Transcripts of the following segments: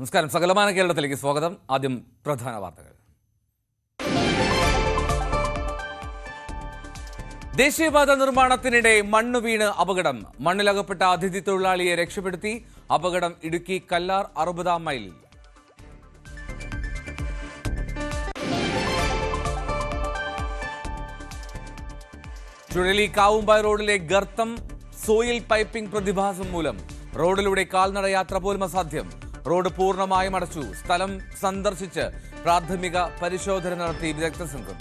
നമസ്കാരം. സകലമാന കേരളത്തിലേക്ക് സ്വാഗതം. ആദ്യം പ്രധാന വാർത്തകൾ. ദേശീയപാത നിർമ്മാണത്തിനിടെ മണ്ണ് വീണ് അപകടം. മണ്ണിലകപ്പെട്ട അതിഥി തൊഴിലാളിയെ രക്ഷപ്പെടുത്തി. അപകടം ഇടുക്കി കല്ലാർ 60 മൈലിൽ. ചുഴലി കാവുമ്പായ റോഡിലെ ഗർത്തം സോയിൽ പൈപ്പിംഗ് പ്രതിഭാസം മൂലം റോഡിലൂടെ കാൽനട യാത്ര പോലും അസാധ്യം. റോഡ് പൂർണ്ണമായും അടച്ചു. സ്ഥലം സന്ദർശിച്ച് പ്രാഥമിക പരിശോധന നടത്തി വിദഗ്ധ സംഘം.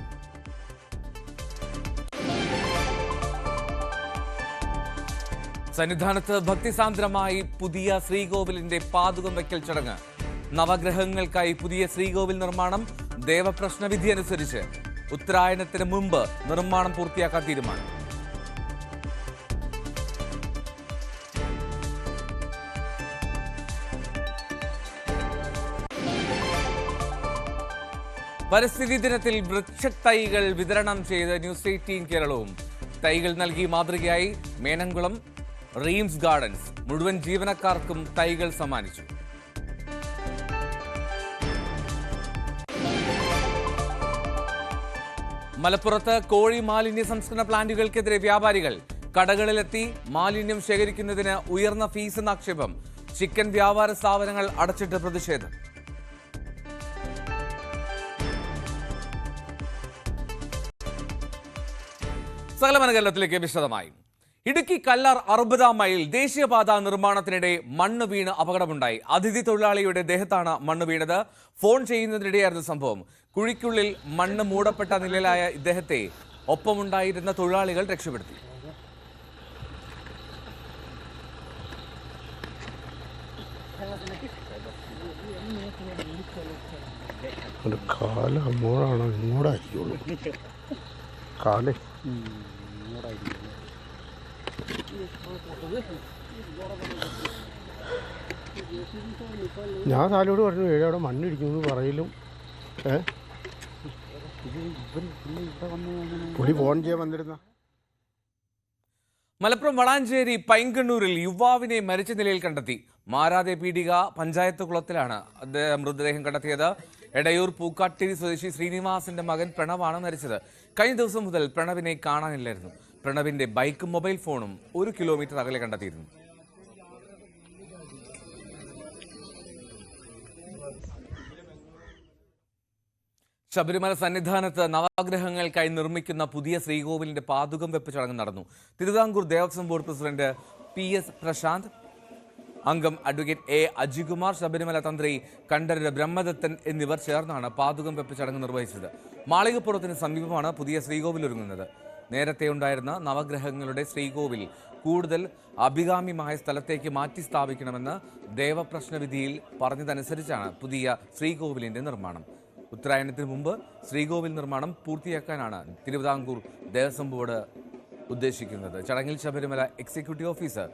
സന്നിധാനത്ത് ഭക്തിസാന്ദ്രമായി പുതിയ ശ്രീകോവിലിന്റെ പാതുകം വയ്ക്കൽ ചടങ്ങ്. നവഗ്രഹങ്ങൾക്കായി പുതിയ ശ്രീകോവിൽ നിർമ്മാണം. ദേവപ്രശ്നവിധി അനുസരിച്ച് ഉത്തരായനത്തിന് മുമ്പ് നിർമ്മാണം പൂർത്തിയാക്കാൻ തീരുമാനം. പരിസ്ഥിതി ദിനത്തിൽ വൃക്ഷത്തൈകൾ വിതരണം ചെയ്ത് ന്യൂസ് 18 കേരളവും. തൈകൾ നൽകി മാതൃകയായി മേനംകുളം റീംസ് ഗാർഡൻസ്. മുഴുവൻ ജീവനക്കാർക്കും തൈകൾ സമ്മാനിച്ചു. മലപ്പുറത്ത് കോഴി മാലിന്യ സംസ്കരണ പ്ലാന്റുകൾക്കെതിരെ വ്യാപാരികൾ. കടകളിലെത്തി മാലിന്യം ശേഖരിക്കുന്നതിന് ഉയർന്ന ഫീസ് എന്ന ആക്ഷേപം. ചിക്കൻ വ്യാപാര സ്ഥാപനങ്ങൾ അടച്ചിട്ട് പ്രതിഷേധം. സകലമാന കേരളത്തിലേക്ക് വിശദമായി. ഇടുക്കി കല്ലാർ 60 മൈൽ ദേശീയപാത നിർമ്മാണത്തിനിടെ മണ്ണ് വീണ് അപകടമുണ്ടായി. അതിഥി തൊഴിലാളിയുടെ ദേഹത്താണ് മണ്ണ് വീണത്. ഫോൺ ചെയ്യുന്നതിനിടെയായിരുന്നു സംഭവം. കുഴിക്കുള്ളിൽ മണ്ണ് മൂടപ്പെട്ട നിലയിലായ ഇദ്ദേഹത്തെ ഒപ്പമുണ്ടായിരുന്ന തൊഴിലാളികൾ രക്ഷപ്പെടുത്തി. ഞാൻ സാലോട് പറഞ്ഞു ഏഴവിടെ മണ്ണിടിക്കുന്നു പറയലും പുള്ളി ഫോൺ ചെയ്യാൻ വന്നിരുന്ന. മലപ്പുറം വളാഞ്ചേരി പൈങ്കണ്ണൂരിൽ യുവാവിനെ മരിച്ച നിലയിൽ കണ്ടെത്തി. മാരാതെ പീടിക പഞ്ചായത്ത് കുളത്തിലാണ് മൃതദേഹം കണ്ടെത്തിയത്. എടയൂർ പൂക്കാട്ടിരി സ്വദേശി ശ്രീനിവാസിന്റെ മകൻ പ്രണവാണ് മരിച്ചത്. കഴിഞ്ഞ ദിവസം മുതൽ പ്രണവിനെ കാണാനില്ലായിരുന്നു. പ്രണവിന്റെ ബൈക്കും മൊബൈൽ ഫോണും 1 കിലോമീറ്റർ അകലെ കണ്ടെത്തിയിരുന്നു. ശബരിമല സന്നിധാനത്ത് നവഗ്രഹങ്ങൾക്കായി നിർമ്മിക്കുന്ന പുതിയ ശ്രീകോവിലിന്റെ പാതുകം വെപ്പ് ചടങ്ങ് നടന്നു. Thiruvithamkoor Devaswom board president PS Prasanth, അംഗം അഡ്വക്കേറ്റ് A അജികുമാർ, ശബരിമല തന്ത്രി കണ്ഠരര് ബ്രഹ്മദത്തൻ എന്നിവർ ചേർന്നാണ് പാതുകം വെപ്പ് ചടങ്ങ് നിർവഹിച്ചത്. മാളികപ്പുറത്തിന് സമീപമാണ് പുതിയ ശ്രീകോവിൽ ഒരുങ്ങുന്നത്. നേരത്തെ ഉണ്ടായിരുന്ന നവഗ്രഹങ്ങളുടെ ശ്രീകോവിൽ കൂടുതൽ അഭികാമ്യമായ സ്ഥലത്തേക്ക് മാറ്റി സ്ഥാപിക്കണമെന്ന് ദേവപ്രശ്നവിധിയിൽ പറഞ്ഞതനുസരിച്ചാണ് പുതിയ ശ്രീകോവിലിന്റെ നിർമ്മാണം. ഉത്തരായണത്തിന് മുമ്പ് ശ്രീകോവിൽ നിർമ്മാണം പൂർത്തിയാക്കാനാണ് തിരുവിതാംകൂർ ദേവസ്വം ബോർഡ് ഉദ്ദേശിക്കുന്നത്. ചടങ്ങിൽ Sabarimala executive officer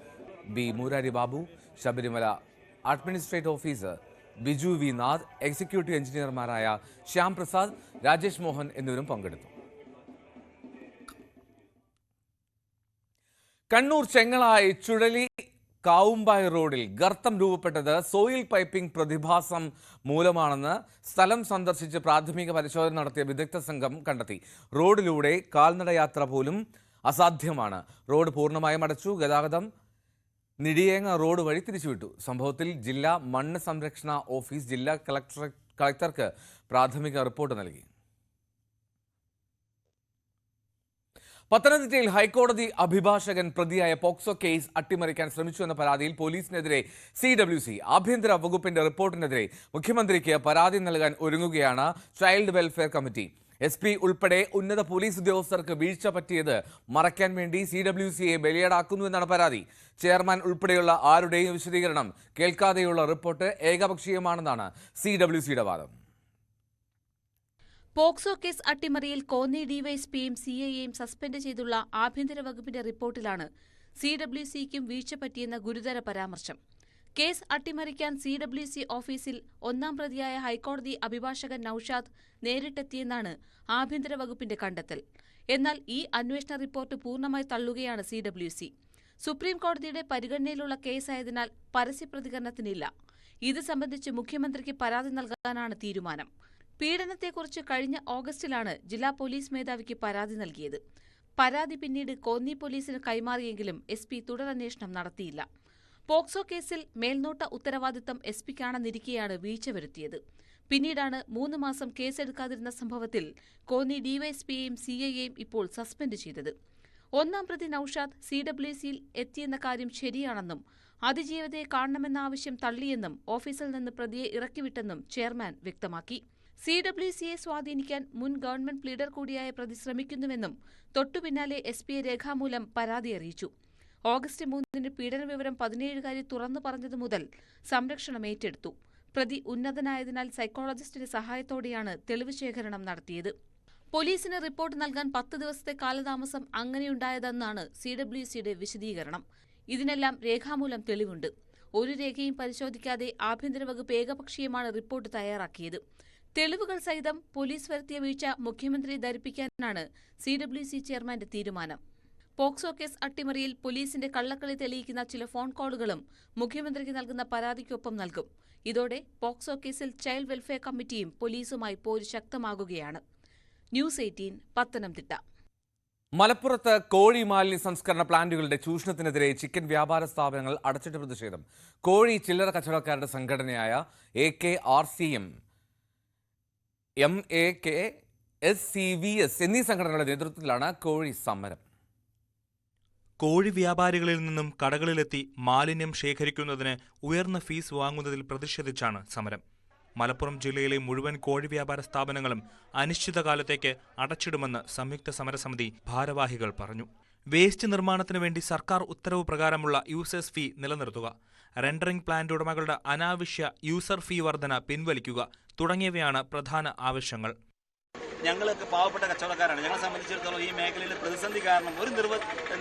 B Murari Babu, Sabarimala administrative officer Biju V Nath, executive എഞ്ചിനീയർമാരായ ശ്യാം പ്രസാദ്, രാജേഷ് മോഹൻ എന്നിവരും പങ്കെടുത്തു. കണ്ണൂർ ചെങ്ങളായി ചുഴലി കാവുമ്പായ റോഡിൽ ഗർത്തം രൂപപ്പെട്ടത് സോയിൽ പൈപ്പിംഗ് പ്രതിഭാസം മൂലമാണെന്ന് സ്ഥലം സന്ദർശിച്ച് പ്രാഥമിക പരിശോധന നടത്തിയ വിദഗ്ധ സംഘം കണ്ടെത്തി. റോഡിലൂടെ കാൽനട യാത്ര പോലും അസാധ്യമാണ്. റോഡ് പൂർണ്ണമായും അടച്ചു. ഗതാഗതം നിടിയേങ്ങ റോഡ് വഴി തിരിച്ചുവിട്ടു. സംഭവത്തിൽ ജില്ലാ മണ്ണ് സംരക്ഷണ ഓഫീസ് ജില്ലാ കളക്ടർക്ക് പ്രാഥമിക റിപ്പോർട്ട് നൽകി. പത്തനംതിട്ടയിൽ ഹൈക്കോടതി അഭിഭാഷകൻ പ്രതിയായ പോക്സോ കേസ് അട്ടിമറിക്കാൻ ശ്രമിച്ചുവെന്ന പരാതിയിൽ പോലീസിനെതിരെ CWC ആഭ്യന്തര വകുപ്പിന്റെ റിപ്പോർട്ടിനെതിരെ മുഖ്യമന്ത്രിക്ക് പരാതി നൽകാൻ ഒരുങ്ങുകയാണ് ചൈൽഡ് വെൽഫെയർ കമ്മിറ്റി. SP ഉൾപ്പെടെ ഉന്നത പോലീസ് ഉദ്യോഗസ്ഥർക്ക് വീഴ്ച പറ്റിയത് മറയ്ക്കാൻ വേണ്ടി CWCയെ ബലിയാടാക്കുന്നുവെന്നാണ് പരാതി. ചെയർമാൻ ഉൾപ്പെടെയുള്ള ആരുടെയും വിശദീകരണം കേൾക്കാതെയുള്ള റിപ്പോർട്ട് ഏകപക്ഷീയമാണെന്നാണ് CWCയുടെ വാദം. പോക്സോ കേസ് അട്ടിമറിയിൽ കോന്നി ഡിവൈഎസ്പിയും CIയെയും സസ്പെൻഡ് ചെയ്തുള്ള ആഭ്യന്തര വകുപ്പിന്റെ റിപ്പോർട്ടിലാണ് CWCയ്ക്കും വീഴ്ച പറ്റിയെന്ന ഗുരുതര പരാമർശം. കേസ് അട്ടിമറിക്കാൻ CWC ഓഫീസിൽ 1-ാം പ്രതിയായ ഹൈക്കോടതി അഭിഭാഷകൻ നൌഷാദ് നേരിട്ടെത്തിയെന്നാണ് ആഭ്യന്തര വകുപ്പിന്റെ കണ്ടെത്തൽ. എന്നാൽ ഈ അന്വേഷണ റിപ്പോർട്ട് പൂർണ്ണമായി തള്ളുകയാണ് CWC. സുപ്രീം കോടതിയുടെ പരിഗണനയിലുള്ള കേസായതിനാൽ പരസ്യ പ്രതികരണത്തിനില്ല. ഇത് സംബന്ധിച്ച് മുഖ്യമന്ത്രിക്ക് പരാതി നൽകാനാണ് തീരുമാനം. പീഡനത്തെക്കുറിച്ച് കഴിഞ്ഞ ഓഗസ്റ്റിലാണ് ജില്ലാ പോലീസ് മേധാവിക്ക് പരാതി നൽകിയത്. പരാതി പിന്നീട് കോന്നി പോലീസിന് കൈമാറിയെങ്കിലും SP തുടരന്വേഷണം നടത്തിയില്ല. പോക്സോ കേസിൽ മേൽനോട്ട ഉത്തരവാദിത്തം SP-ക്കാണെന്നിരിക്കെയാണ് വീഴ്ച വരുത്തിയത്. പിന്നീടാണ് 3 മാസം കേസെടുക്കാതിരുന്ന സംഭവത്തിൽ കോന്നി ഡിവൈഎസ്പിയെയും CIയെയും ഇപ്പോൾ സസ്പെൻഡ് ചെയ്തത്. 1-ാം പ്രതി നൌഷാദ് CWCയിൽ എത്തിയെന്ന കാര്യം ശരിയാണെന്നും അതിജീവിതയെ കാണണമെന്ന ആവശ്യം തള്ളിയെന്നും ഓഫീസിൽ നിന്ന് പ്രതിയെ ഇറക്കിവിട്ടെന്നും ചെയർമാൻ വ്യക്തമാക്കി. CWCയെ സ്വാധീനിക്കാൻ മുൻ ഗവൺമെന്റ് ലീഡർ കൂടിയായ പ്രതി ശ്രമിക്കുന്നുവെന്നും തൊട്ടുപിന്നാലെ SP-യെ രേഖാമൂലം പരാതി അറിയിച്ചു. ഓഗസ്റ്റ് 3-ന് പീഡനവിവരം 17-കാരി തുറന്നു പറഞ്ഞതു മുതൽ സംരക്ഷണം ഏറ്റെടുത്തു. പ്രതി ഉന്നതനായതിനാൽ സൈക്കോളജിസ്റ്റിന്റെ സഹായത്തോടെയാണ് തെളിവ് ശേഖരണം നടത്തിയത്. പോലീസിന് റിപ്പോർട്ട് നൽകാൻ 10 ദിവസത്തെ കാലതാമസം അങ്ങനെയുണ്ടായതെന്നാണ് CWCയുടെ വിശദീകരണം. ഇതിനെല്ലാം രേഖാമൂലം തെളിവുണ്ട്. ഒരു രേഖയും പരിശോധിക്കാതെ ആഭ്യന്തര വകുപ്പ് ഏകപക്ഷീയമാണ് റിപ്പോർട്ട് തയ്യാറാക്കിയത്. തെളിവുകൾ സഹിതം പോലീസ് വരുത്തിയ വീഴ്ച മുഖ്യമന്ത്രിയെ ധരിപ്പിക്കാനാണ് CWC ചെയർമാന്റെ തീരുമാനം. പോക്സോ കേസ് അട്ടിമറിയിൽ പോലീസിന്റെ കള്ളക്കളി തെളിയിക്കുന്ന ചില ഫോൺ കോളുകളും മുഖ്യമന്ത്രിക്ക് നൽകുന്ന പരാതിക്കൊപ്പം നൽകും. ഇതോടെ പോക്സോ കേസിൽ ചൈൽഡ് വെൽഫെയർ കമ്മിറ്റിയും പോലീസുമായി പോര് ശക്തമാകുകയാണ്. ന്യൂസ് 18 പത്തനംതിട്ട. മലപ്പുറത്ത് കോഴി മാലിന്യ സംസ്കരണ പ്ലാന്റുകളുടെ ചൂഷണത്തിനെതിരെ ചിക്കൻ വ്യാപാര സ്ഥാപനങ്ങൾ അടച്ചിട്ട് പ്രതിഷേധം. കോഴി ചില്ലറ കച്ചവടക്കാരുടെ സംഘടനയായ AKRCM, MAKSCVS എന്നീ സംഘടനകളുടെ നേതൃത്വത്തിലാണ് കോഴി സമരം. കോഴി വ്യാപാരികളിൽ നിന്നും കടകളിലെത്തി മാലിന്യം ശേഖരിക്കുന്നതിന് ഉയർന്ന ഫീസ് വാങ്ങുന്നതിൽ പ്രതിഷേധിച്ചാണ് സമരം. മലപ്പുറം ജില്ലയിലെ മുഴുവൻ കോഴി വ്യാപാര സ്ഥാപനങ്ങളും അനിശ്ചിതകാലത്തേക്ക് അടച്ചിടുമെന്ന് സംയുക്ത സമരസമിതി ഭാരവാഹികൾ പറഞ്ഞു. വേസ്റ്റ് നിർമ്മാണത്തിനു വേണ്ടി സർക്കാർ ഉത്തരവ് പ്രകാരമുള്ള യൂസേഴ്സ് ഫീ നിലനിർത്തുക, റെൻഡറിംഗ് പ്ലാന്റ് ഉടമകളുടെ അനാവശ്യ യൂസർ ഫീ വർധന പിൻവലിക്കുക തുടങ്ങിയവയാണ് പ്രധാന ആവശ്യങ്ങൾ. ഞങ്ങളൊക്കെ പാവപ്പെട്ട കച്ചവടക്കാരാണ്. ഞങ്ങളെ സംബന്ധിച്ചിടത്തോളം ഈ മേഖലയിലെ പ്രതിസന്ധി കാരണം ഒരു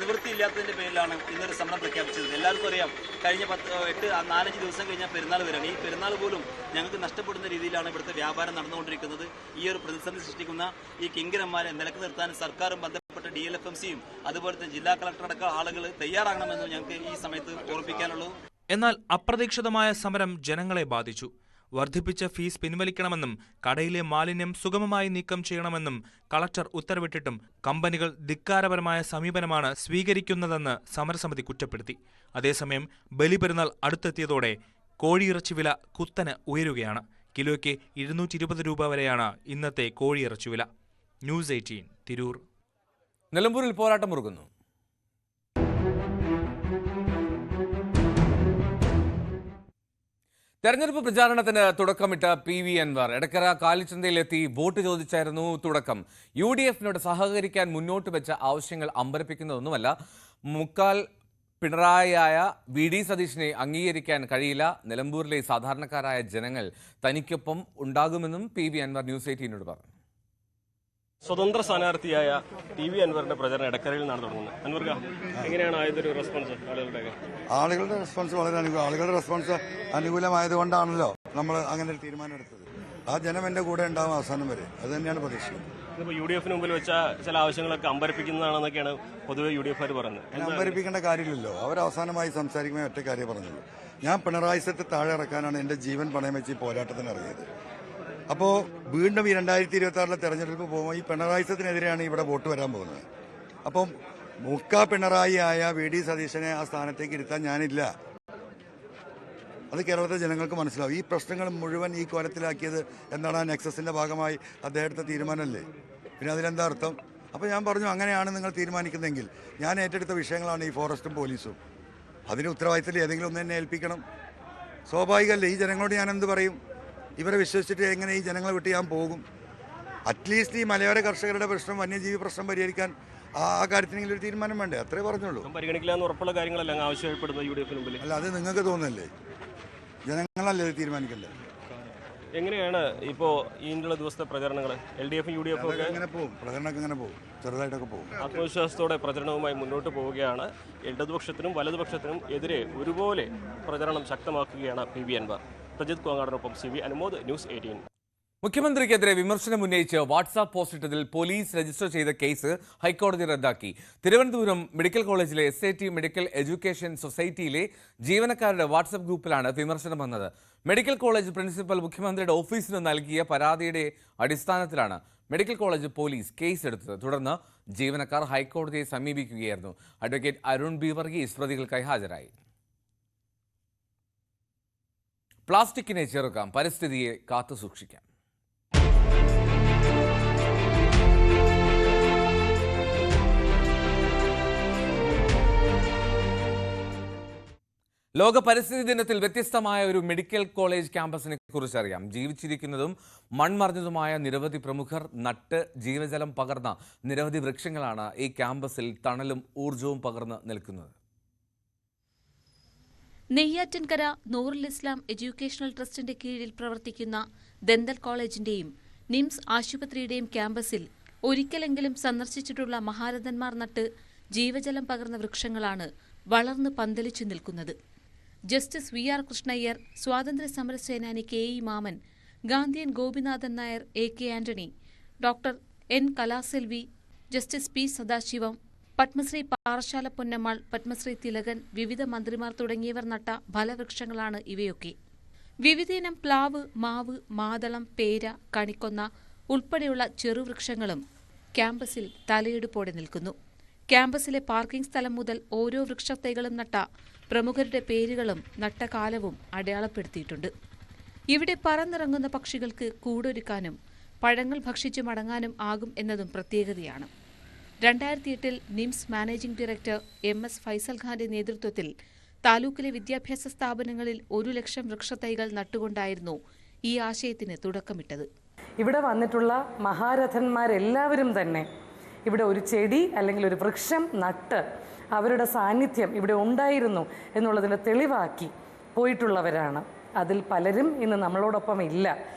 നിവൃത്തിയില്ലാത്തതിന്റെ പേരിലാണ് ഇന്നൊരു സമരം പ്രഖ്യാപിച്ചത്. എല്ലാവർക്കും അറിയാം, കഴിഞ്ഞ 4-5 ദിവസം കഴിഞ്ഞാൽ പെരുന്നാൾ വരികയാണ്. ഈ പെരുന്നാൾ പോലും ഞങ്ങൾക്ക് നഷ്ടപ്പെടുന്ന രീതിയിലാണ് ഇവിടുത്തെ വ്യാപാരം നടന്നുകൊണ്ടിരിക്കുന്നത്. ഈ ഒരു പ്രതിസന്ധി സൃഷ്ടിക്കുന്ന ഈ കിങ്കരന്മാരെ നിലക്ക് നിർത്താൻ സർക്കാരും ബന്ധപ്പെട്ട DLFMCയും അതുപോലെ തന്നെ ജില്ലാ കളക്ടർ അടക്കം ആളുകൾ തയ്യാറാകണമെന്ന് ഞങ്ങൾക്ക് ഈ സമയത്ത് ഓർമ്മിപ്പിക്കാനുള്ളൂ. എന്നാൽ അപ്രതീക്ഷിതമായ സമരം ജനങ്ങളെ ബാധിച്ചു. വർദ്ധിപ്പിച്ച ഫീസ് പിൻവലിക്കണമെന്നും കടയിലെ മാലിന്യം സുഗമമായി നീക്കം ചെയ്യണമെന്നും കളക്ടർ ഉത്തരവിട്ടിട്ടും കമ്പനികൾ ധിക്കാരപരമായ സമീപനമാണ് സ്വീകരിക്കുന്നതെന്ന് സമരസമിതി കുറ്റപ്പെടുത്തി. അതേസമയം ബലിപെരുന്നാൾ അടുത്തെത്തിയതോടെ കോഴിയിറച്ചി വില കുത്തനെ ഉയരുകയാണ്. കിലോയ്ക്ക് 220 രൂപ വരെയാണ് ഇന്നത്തെ കോഴിയിറച്ചി വില. ന്യൂസ് 18 തിരൂർ. നിലമ്പൂരിൽ പോരാട്ടം മുറുകുന്നു. തെരഞ്ഞെടുപ്പ് പ്രചാരണത്തിന് തുടക്കമിട്ട PV അൻവർ എടക്കര കാലിച്ചന്തയിലെത്തി വോട്ട് ചോദിച്ചായിരുന്നു തുടക്കം. UDF-നോട് സഹകരിക്കാൻ മുന്നോട്ട് വെച്ച ആവശ്യങ്ങൾ അമ്പരപ്പിക്കുന്നതൊന്നുമല്ല. മുക്കാൽ പിണറായിയായ VD സതീശനെ അംഗീകരിക്കാൻ കഴിയില്ല. നിലമ്പൂരിലെ സാധാരണക്കാരായ ജനങ്ങൾ തനിക്കൊപ്പം ഉണ്ടാകുമെന്നും PV അൻവർ ന്യൂസ് 18-നോട് പറഞ്ഞു. സ്വതന്ത്ര സ്ഥാനാർത്ഥിയായ TV അൻവറിന്റെ പ്രചരണം എടക്കരയിൽ നിന്നാണ് തുടങ്ങുന്നത്. അൻവർക്ക, എങ്ങനെയാണ് ആയതൊരു റെസ്പോൺസ് ആളുകളുടെ റെസ്പോൺസ് വളരെ ആളുകളുടെ റെസ്പോൺസ് അനുകൂലമായതുകൊണ്ടാണല്ലോ നമ്മൾ അങ്ങനെ ഒരു തീരുമാനം എടുത്തത്. ആ ജനം എന്റെ കൂടെ ഉണ്ടാവും അവസാനം വരെ. അത് തന്നെയാണ് പ്രതീക്ഷിക്കുന്നത്. ഇപ്പോൾ UDF-ന് മുമ്പിൽ വെച്ച ചില ആവശ്യങ്ങളൊക്കെ അമ്പരപ്പിക്കുന്നതാണെന്നൊക്കെയാണ് പൊതുവെ UDF-കാർ പറയുന്നത്. അമ്പരപ്പിക്കേണ്ട കാര്യമില്ലല്ലോ. അവർ അവസാനമായി സംസാരിക്കുമ്പോൾ ഒറ്റ കാര്യം പറഞ്ഞുള്ളൂ. ഞാൻ പിണറായി സത്തെ താഴെ ഇറക്കാനാണ് എന്റെ ജീവൻ പണയം വെച്ച് ഈ പോരാട്ടത്തിന് ഇറങ്ങിയത്. അപ്പോൾ വീണ്ടും ഈ 2026 തെരഞ്ഞെടുപ്പ് പോകുമ്പോൾ ഈ പിണറായി സത്തിനെതിരെയാണ് ഇവിടെ വോട്ട് വരാൻ പോകുന്നത്. അപ്പം മുക്ക പിണറായി ആയ VD സതീശനെ ആ സ്ഥാനത്തേക്ക് ഇരുത്താൻ ഞാനില്ല. അത് കേരളത്തിലെ ജനങ്ങൾക്ക് മനസ്സിലാവും. ഈ പ്രശ്നങ്ങൾ മുഴുവൻ ഈ കോലത്തിലാക്കിയത് എന്താണ്? ആ നെക്സസിന്റെ ഭാഗമായി അദ്ദേഹത്തെ തീരുമാനമല്ലേ? പിന്നെ അതിലെന്താ അർത്ഥം? അപ്പോൾ ഞാൻ പറഞ്ഞു, അങ്ങനെയാണ് നിങ്ങൾ തീരുമാനിക്കുന്നതെങ്കിൽ ഞാൻ ഏറ്റെടുത്ത വിഷയങ്ങളാണ് ഈ ഫോറസ്റ്റും പോലീസും. അതിന് ഉത്തരവാദിത്തത്തിൽ ഏതെങ്കിലും ഒന്ന് തന്നെ ഏൽപ്പിക്കണം. സ്വാഭാവികമല്ലേ? ഈ ജനങ്ങളോട് ഞാൻ എന്ത് പറയും? ഇവരെ വിശ്വസിച്ചിട്ട് എങ്ങനെ ഈ ജനങ്ങളെ വിട്ട് ഞാൻ പോകും? അറ്റ്ലീസ്റ്റ് ഈ മലയോര കർഷകരുടെ പ്രശ്നം, വന്യജീവി പ്രശ്നം പരിഹരിക്കാൻ ആ കാര്യത്തിനെങ്കിലും ഒരു തീരുമാനം വേണ്ടേ? അത്രേ പറഞ്ഞുള്ളൂ. പരിഗണിക്കില്ല എന്ന് ഉറപ്പുള്ള കാര്യങ്ങളല്ല ആവശ്യപ്പെടുന്നത് UDF-ന് മുമ്പിൽ. അല്ല, അത് നിങ്ങൾക്ക് തോന്നുന്നല്ലേ? ജനങ്ങളല്ലേ തീരുമാനിക്കണ്ടേ? എങ്ങനെയാണ് ഇപ്പോൾ ഇതിനുള്ള ദിവസത്തെ പ്രചരണങ്ങൾ? LDF-ഉം UDF-ഉം ഒക്കെ എങ്ങനെ പോകും? പ്രചരണമൊക്കെ എങ്ങനെ പോകും? ചെറുതായിട്ടൊക്കെ പോകും. ആത്മവിശ്വാസത്തോടെ പ്രചരണവുമായി മുന്നോട്ട് പോവുകയാണ്. ഇടതുപക്ഷത്തിനും വലതുപക്ഷത്തിനും എതിരെ ഒരുപോലെ പ്രചരണം ശക്തമാക്കുകയാണ് PV അൻവർ. പ്രജിത് കോങ്ങാടിനൊപ്പം CV അനുമോദ്, ന്യൂസ് 18. മുഖ്യമന്ത്രിക്കെതിരെ വിമർശനം ഉന്നയിച്ച് വാട്സാപ്പ് പോസ്റ്റിട്ടതിൽ പോലീസ് രജിസ്റ്റർ ചെയ്ത കേസ് ഹൈക്കോടതി റദ്ദാക്കി. തിരുവനന്തപുരം മെഡിക്കൽ കോളേജിലെ SAT മെഡിക്കൽ എഡ്യൂക്കേഷൻ സൊസൈറ്റിയിലെ ജീവനക്കാരുടെ വാട്സാപ്പ് ഗ്രൂപ്പിലാണ് വിമർശനം വന്നത്. മെഡിക്കൽ കോളേജ് പ്രിൻസിപ്പൽ മുഖ്യമന്ത്രിയുടെ ഓഫീസിന് നൽകിയ പരാതിയുടെ അടിസ്ഥാനത്തിലാണ് മെഡിക്കൽ കോളേജ് പോലീസ് കേസെടുത്തത്. തുടർന്ന് ജീവനക്കാർ ഹൈക്കോടതിയെ സമീപിക്കുകയായിരുന്നു. അഡ്വക്കേറ്റ് അരുൺ ബി വർഗീസ് പ്രതികൾക്കായി ഹാജരായി. പ്ലാസ്റ്റിക്കിനെ ചെറുക്കാം, പരിസ്ഥിതിയെ കാത്തുസൂക്ഷിക്കാം. ലോക പരിസ്ഥിതി ദിനത്തിൽ വ്യത്യസ്തമായ ഒരു മെഡിക്കൽ കോളേജ് ക്യാമ്പസിനെ കുറിച്ചറിയാം. ജീവിച്ചിരിക്കുന്നതും മൺമറഞ്ഞതുമായ നിരവധി പ്രമുഖർ നട്ട് ജീവജലം പകർന്ന നിരവധി വൃക്ഷങ്ങളാണ് ഈ ക്യാമ്പസിൽ തണലും ഊർജവും പകർന്ന് നിൽക്കുന്നത്. നെയ്യാറ്റിൻകര നൂറുൽ ഇസ്ലാം എഡ്യൂക്കേഷണൽ ട്രസ്റ്റിന്റെ കീഴിൽ പ്രവർത്തിക്കുന്ന ദന്തൽ കോളേജിന്റെയും നിംസ് ആശുപത്രിയുടെയും ക്യാമ്പസിൽ ഒരിക്കലെങ്കിലും സന്ദർശിച്ചിട്ടുള്ള മഹാരഥന്മാർ നട്ട് ജീവജലം പകർന്ന വൃക്ഷങ്ങളാണ് വളർന്ന് പന്തലിച്ചു നിൽക്കുന്നത്. ജസ്റ്റിസ് VR കൃഷ്ണയ്യർ, സ്വാതന്ത്ര്യ സമരസേനാനി KE Mammen, Gandhian Gopinathan Nair, AK Antony, doctor N Kalaselvi, justice P Sadasivam, Padmashri Parassala Ponnammal, Padmashri Thilakan, വിവിധ മന്ത്രിമാർ തുടങ്ങിയവർ നട്ട ഫലവൃക്ഷങ്ങളാണ് ഇവയൊക്കെ. വിവിധയിനം പ്ലാവ്, മാവ്, മാതളം, പേര, കണിക്കൊന്ന ഉൾപ്പെടെയുള്ള ചെറുവൃക്ഷങ്ങളും ക്യാമ്പസിൽ തലയെടുപ്പോടെ നിൽക്കുന്നു. ക്യാമ്പസിലെ പാർക്കിംഗ് സ്ഥലം മുതൽ ഓരോ വൃക്ഷത്തൈകളും നട്ട പ്രമുഖരുടെ പേരുകളും നട്ട കാലവും അടയാളപ്പെടുത്തിയിട്ടുണ്ട്. ഇവിടെ പറന്നിറങ്ങുന്ന പക്ഷികൾക്ക് കൂടൊരുക്കാനും പഴങ്ങൾ ഭക്ഷിച്ചു മടങ്ങാനും ആകും എന്നതും പ്രത്യേകതയാണ്. 2008 NIMS managing director MS Faisal ഖാന്റെ നേതൃത്വത്തിൽ താലൂക്കിലെ വിദ്യാഭ്യാസ സ്ഥാപനങ്ങളിൽ 1,00,000 വൃക്ഷത്തൈകൾ നട്ടുകൊണ്ടായിരുന്നു ഈ ആശയത്തിന് തുടക്കമിട്ടത്. ഇവിടെ വന്നിട്ടുള്ള മഹാരഥന്മാരെല്ലാവരും തന്നെ ഇവിടെ ഒരു ചെടി അല്ലെങ്കിൽ ഒരു വൃക്ഷം നട്ട് അവരുടെ സാന്നിധ്യം ഇവിടെ ഉണ്ടായിരുന്നു എന്നുള്ളതിൻ്റെ തെളിവാക്കി പോയിട്ടുള്ളവരാണ്. അതിൽ പലരും ഇന്ന് നമ്മളോടൊപ്പം ഇല്ല.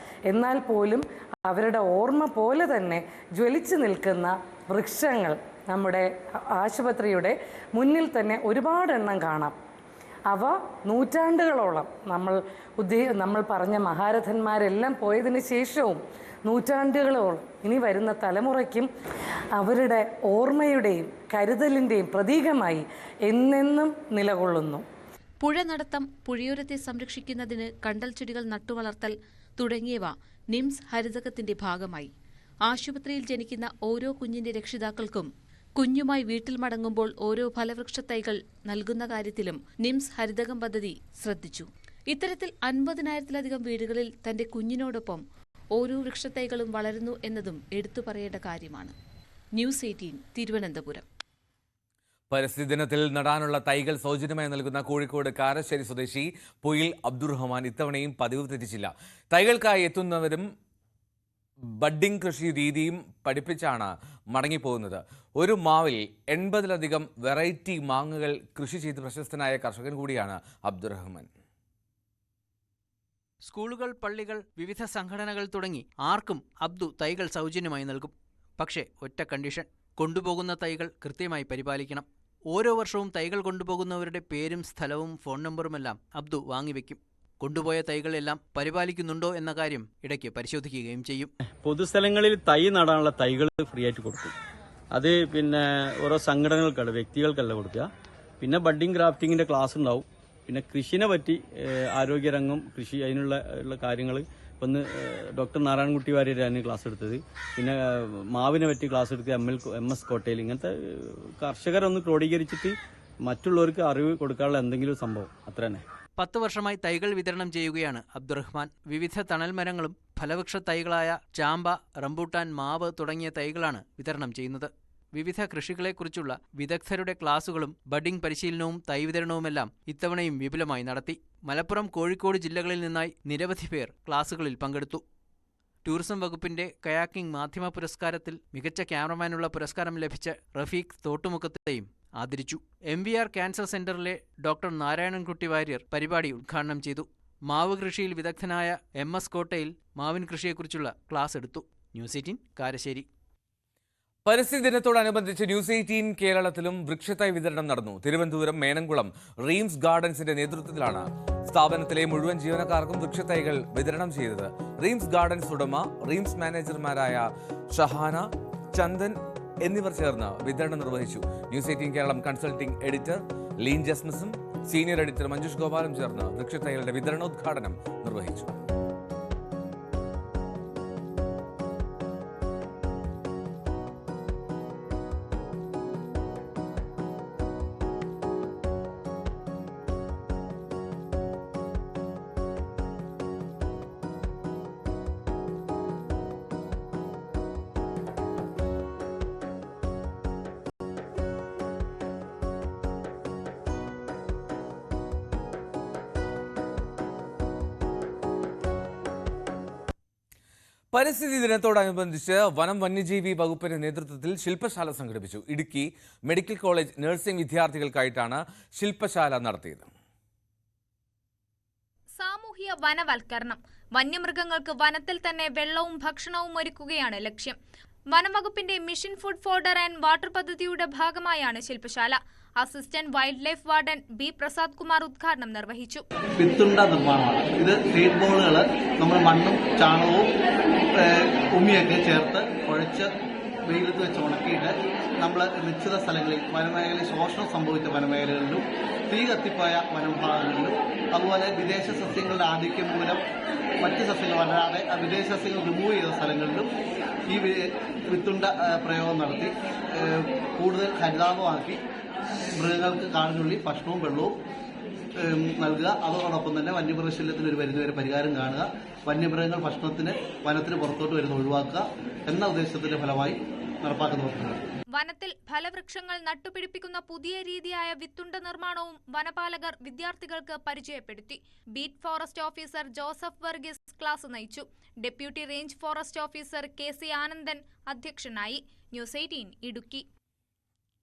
എന്നാൽ പോലും അവരുടെ ഓർമ്മ പോലെ തന്നെ ജ്വലിച്ചു നിൽക്കുന്ന വൃക്ഷങ്ങൾ നമ്മുടെ ആശുപത്രിയുടെ മുന്നിൽ തന്നെ ഒരുപാടെണ്ണം കാണാം. അവ നൂറ്റാണ്ടുകളോളം നമ്മൾ പറഞ്ഞ മഹാരഥന്മാരെല്ലാം പോയതിന് ശേഷവും നൂറ്റാണ്ടുകളോളം ഇനി വരുന്ന തലമുറയ്ക്കും അവരുടെ ഓർമ്മയുടെയും കരുതലിൻ്റെയും പ്രതീകമായി എന്നെന്നും നിലകൊള്ളുന്നു. പുഴ നടത്തം, പുഴയോരത്തെ സംരക്ഷിക്കുന്നതിന് കണ്ടൽ ചെടികൾ നട്ടുവളർത്തൽ തുടങ്ങിയവ നിംസ് ഹരിതകത്തിന്റെ ഭാഗമായി. ആശുപത്രിയിൽ ജനിക്കുന്ന ഓരോ കുഞ്ഞിന്റെ രക്ഷിതാക്കൾക്കും കുഞ്ഞുമായി വീട്ടിൽ മടങ്ങുമ്പോൾ ഓരോ ഫലവൃക്ഷത്തൈകൾ നൽകുന്ന കാര്യത്തിലും നിംസ് ഹരിതകം പദ്ധതി ശ്രദ്ധിച്ചു. ഇത്തരത്തിൽ 50,000-ലധികം വീടുകളിൽ തന്റെ കുഞ്ഞിനോടൊപ്പം ഓരോ വൃക്ഷത്തൈകളും വളരുന്നു എന്നതും എടുത്തു പറയേണ്ട കാര്യമാണ്. ന്യൂസ് 18 തിരുവനന്തപുരം. പരിസ്ഥിതി ദിനത്തിൽ നടാനുള്ള തൈകൾ സൗജന്യമായി നൽകുന്ന കോഴിക്കോട് കാരശ്ശേരി സ്വദേശി പൊയിൽ അബ്ദുറഹ്മാൻ ഇത്തവണയും പതിവ് തെറ്റിച്ചില്ല. തൈകൾക്കായി എത്തുന്നവരും ബഡ്ഡിംഗ് കൃഷി രീതിയും പഠിപ്പിച്ചാണ് മടങ്ങിപ്പോകുന്നത്. ഒരു മാവിൽ 80-ലധികം വെറൈറ്റി മാങ്ങകൾ കൃഷി ചെയ്ത് പ്രശസ്തനായ കർഷകൻ കൂടിയാണ് അബ്ദുറഹ്മാൻ. സ്കൂളുകൾ, പള്ളികൾ, വിവിധ സംഘടനകൾ തുടങ്ങി ആർക്കും അബ്ദു തൈകൾ സൗജന്യമായി നൽകും. പക്ഷേ ഒറ്റ കണ്ടീഷൻ: കൊണ്ടുപോകുന്ന തൈകൾ കൃത്യമായി പരിപാലിക്കണം. ഓരോ വർഷവും തൈകൾ കൊണ്ടുപോകുന്നവരുടെ പേരും സ്ഥലവും ഫോൺ നമ്പറുമെല്ലാം അബ്ദു വാങ്ങിവെക്കും. കൊണ്ടുപോയ തൈകളെല്ലാം പരിപാലിക്കുന്നുണ്ടോ എന്ന കാര്യം ഇടയ്ക്ക് പരിശോധിക്കുകയും ചെയ്യും. പൊതുസ്ഥലങ്ങളിൽ തൈ നടാനുള്ള തൈകൾ ഫ്രീ ആയിട്ട് കൊടുക്കും. അത് പിന്നെ ഓരോ സംഘടനകൾക്കല്ല, വ്യക്തികൾക്കല്ല കൊടുക്കുക. പിന്നെ ബഡ്ഡിംഗ് ക്രാഫ്റ്റിങ്ങിന്റെ ക്ലാസ് ഉണ്ടാവും. പിന്നെ കൃഷിനെ പറ്റി ആരോഗ്യരംഗം, കൃഷി അതിനുള്ള കാര്യങ്ങൾ ഒന്ന് ഡോക്ടർ നാരായണൻകുട്ടി വാര്യരാണ് ക്ലാസ് എടുത്തത്. പിന്നെ മാവിനെ പറ്റി ക്ലാസ് എടുത്ത് MS കോട്ടയിൽ. ഇങ്ങനത്തെ കർഷകരൊന്ന് ക്രോഡീകരിച്ചിട്ട് മറ്റുള്ളവർക്ക് അറിവ് കൊടുക്കാനുള്ള എന്തെങ്കിലും സംഭവം, അത്ര തന്നെ. 10 വർഷമായി തൈകൾ വിതരണം ചെയ്യുകയാണ് അബ്ദുറഹ്മാൻ. വിവിധ തണൽ മരങ്ങളും ഫലവൃക്ഷ തൈകളായ ചാമ്പ, റംബൂട്ടാൻ, മാവ് തുടങ്ങിയ തൈകളാണ് വിതരണം ചെയ്യുന്നത്. വിവിധ കൃഷികളെക്കുറിച്ചുള്ള വിദഗ്ധരുടെ ക്ലാസുകളും ബഡ്ഡിംഗ് പരിശീലനവും തൈ വിതരണവുമെല്ലാം ഇത്തവണയും വിപുലമായി നടത്തി. മലപ്പുറം, കോഴിക്കോട് ജില്ലകളിൽ നിന്നായി നിരവധി പേർ ക്ലാസുകളിൽ പങ്കെടുത്തു. ടൂറിസം വകുപ്പിന്റെ കയാക്കിംഗ് മാധ്യമ പുരസ്കാരത്തിൽ മികച്ച ക്യാമറമാനുള്ള പുരസ്കാരം ലഭിച്ച റഫീഖ് തോട്ടുമുഖത്തെയും ആദരിച്ചു. MVR ക്യാൻസർ സെന്ററിലെ ഡോക്ടർ നാരായണൻകുട്ടി വാര്യർ പരിപാടി ഉദ്ഘാടനം ചെയ്തു. മാവ് കൃഷിയിൽ വിദഗ്ധനായ MS കോട്ടയിൽ മാവിൻ കൃഷിയെക്കുറിച്ചുള്ള ക്ലാസ് എടുത്തു. ന്യൂസ് 18 കാരശ്ശേരി. പരിസ്ഥിതി ദിനത്തോടനുബന്ധിച്ച് ന്യൂസ് 18 കേരളത്തിലും വൃക്ഷത്തൈ വിതരണം നടന്നു. തിരുവനന്തപുരം മേനംകുളം റീംസ് ഗാർഡൻസിന്റെ നേതൃത്വത്തിലാണ് സ്ഥാപനത്തിലെ മുഴുവൻ ജീവനക്കാർക്കും വൃക്ഷത്തൈകൾ വിതരണം ചെയ്തത്. റീംസ് ഗാർഡൻസ് ഉടമ, റീംസ് മാനേജർമാരായ ഷഹാന, ചന്ദൻ എന്നിവർ ചേർന്ന് വിതരണം നിർവഹിച്ചു. News 18 Keralam consulting editor Leen ജസ്മിസും സീനിയർ എഡിറ്റർ മഞ്ജുഷ് ഗോപാലും ചേർന്ന് വൃക്ഷത്തൈകളുടെ വിതരണോദ്ഘാടനം നിർവഹിച്ചു. പരിസ്ഥിതി ദിനത്തോടനുബന്ധിച്ച് വനം വന്യജീവി വകുപ്പിന്റെ നേതൃത്വത്തിൽ ശില്പശാല സംഘടിപ്പിച്ചു. ഇടുക്കി മെഡിക്കൽ കോളേജ് നഴ്സിംഗ് വിദ്യാർത്ഥികൾക്കായിട്ടാണ് ശില്പശാല നടത്തിയത്. സാമൂഹ്യ വനവൽക്കരണം, വന്യമൃഗങ്ങൾക്ക് വനത്തിൽ തന്നെ വെള്ളവും ഭക്ഷണവും ഒരുക്കുകയാണ് ലക്ഷ്യം. വനംവകുപ്പിന്റെ mission food fodder and water പദ്ധതിയുടെ ഭാഗമായാണ് ശില്പശാല. Assistant wild life warden B Prasad Kumar ഉദ്ഘാടനം നിർവഹിച്ചു. വിത്തുണ്ട നിർമ്മാണമാണ് ഇത്. സീഡ് ബോളുകൾ നമ്മൾ മണ്ണും ചാണകവും ഉമ്മിയൊക്കെ ചേർത്ത് കുഴച്ച് വെയിലത്ത് വെച്ച് ഉണക്കിയിട്ട് നമ്മൾ നിശ്ചിത സ്ഥലങ്ങളിൽ വനമേഖലയിൽ ശോഷണം സംഭവിച്ച വനമേഖലകളിലും തീ കത്തിപ്പോയ വനവിഭാഗങ്ങളിലും അതുപോലെ വിദേശ സസ്യങ്ങളുടെ ആധിക്യം മൂലം മറ്റ് സസ്യങ്ങൾ വളരാതെ വിദേശ സസ്യങ്ങൾ റിമൂവ് ചെയ്ത സ്ഥലങ്ങളിലും ഈ വിത്തുണ്ട പ്രയോഗം നടത്തി കൂടുതൽ ഹരിതാപമാക്കി മൃഗങ്ങൾക്ക് കാടിനുള്ളിൽ ഭക്ഷണവും വെള്ളവും നൽകുക. അതോടൊപ്പം തന്നെ വന്യമൃഗശല്യത്തിന് ഒരു പരിധിവരെ പരിഹാരം കാണുക, വന്യമൃഗങ്ങൾ ഭക്ഷണത്തിന് വനത്തിന് പുറത്തോട്ട് വരുന്ന ഒഴിവാക്കുക എന്ന ഉദ്ദേശത്തിന്റെ ഫലമായി നടപ്പാക്കുന്ന പദ്ധതി. വനത്തിൽ ഫലവൃക്ഷങ്ങൾ നട്ടുപിടിപ്പിക്കുന്ന പുതിയ രീതിയായ വിത്തുണ്ട നിർമ്മാണവും വനപാലകർ വിദ്യാർത്ഥികൾക്ക് പരിചയപ്പെടുത്തി. Beat forest officer Joseph Varghese class നയിച്ചു. Deputy range forest officer KC Anandan അധ്യക്ഷനായി. ന്യൂസ് 18 ഇടുക്കി.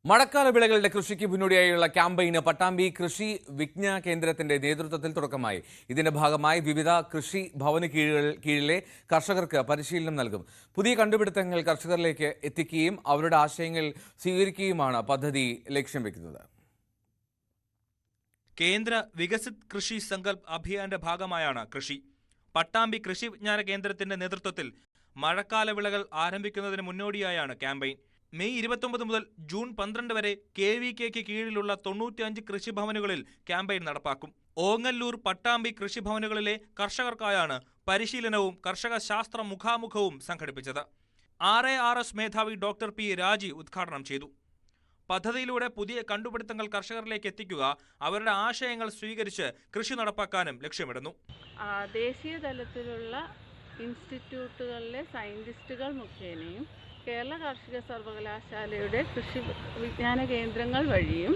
മഴക്കാല വിളകളുടെ കൃഷിക്ക് മുന്നോടിയായുള്ള ക്യാമ്പയിന് പട്ടാമ്പി കൃഷി വിജ്ഞാന കേന്ദ്രത്തിന്റെ നേതൃത്വത്തിൽ തുടക്കമായി. ഇതിന്റെ ഭാഗമായി വിവിധ കൃഷി ഭവന് കീഴിലെ കർഷകർക്ക് പരിശീലനം നൽകും. പുതിയ കണ്ടുപിടുത്തങ്ങൾ കർഷകരിലേക്ക് എത്തിക്കുകയും അവരുടെ ആശയങ്ങൾ സ്വീകരിക്കുകയുമാണ് പദ്ധതി ലക്ഷ്യം വെക്കുന്നത്. കേന്ദ്ര വികസിത് കൃഷി സങ്കൽപ് അഭിയാന്റെ ഭാഗമായാണ് കൃഷി. പട്ടാമ്പി കൃഷി വിജ്ഞാന കേന്ദ്രത്തിന്റെ നേതൃത്വത്തിൽ മഴക്കാല വിളകൾ ആരംഭിക്കുന്നതിന് മുന്നോടിയായാണ് ക്യാമ്പയിൻ. മെയ് 29 മുതൽ ജൂൺ 12 വരെ KVKയ്ക്ക് കീഴിലുള്ള 95 കൃഷിഭവനുകളിൽ ക്യാമ്പയിൻ നടപ്പാക്കും. ഓങ്ങല്ലൂർ, പട്ടാമ്പി കൃഷിഭവനുകളിലെ കർഷകർക്കായാണ് പരിശീലനവും കർഷക ശാസ്ത്ര മുഖാമുഖവും സംഘടിപ്പിച്ചത്. RARS മേധാവി ഡോക്ടർ P. രാജി ഉദ്ഘാടനം ചെയ്തു. പദ്ധതിയിലൂടെ പുതിയ കണ്ടുപിടുത്തങ്ങൾ കർഷകരിലേക്ക് എത്തിക്കുക, അവരുടെ ആശയങ്ങൾ സ്വീകരിച്ച് കൃഷി നടപ്പാക്കാനും ലക്ഷ്യമിടുന്നു. ദേശീയ തലത്തിലുള്ള ഇൻസ്റ്റിറ്റ്യൂട്ടുകളിലെ സയന്റിസ്റ്റുകൾ മുഖേനയും കേരള കാർഷിക സർവകലാശാലയുടെ കൃഷി വിജ്ഞാന കേന്ദ്രങ്ങൾ വഴിയും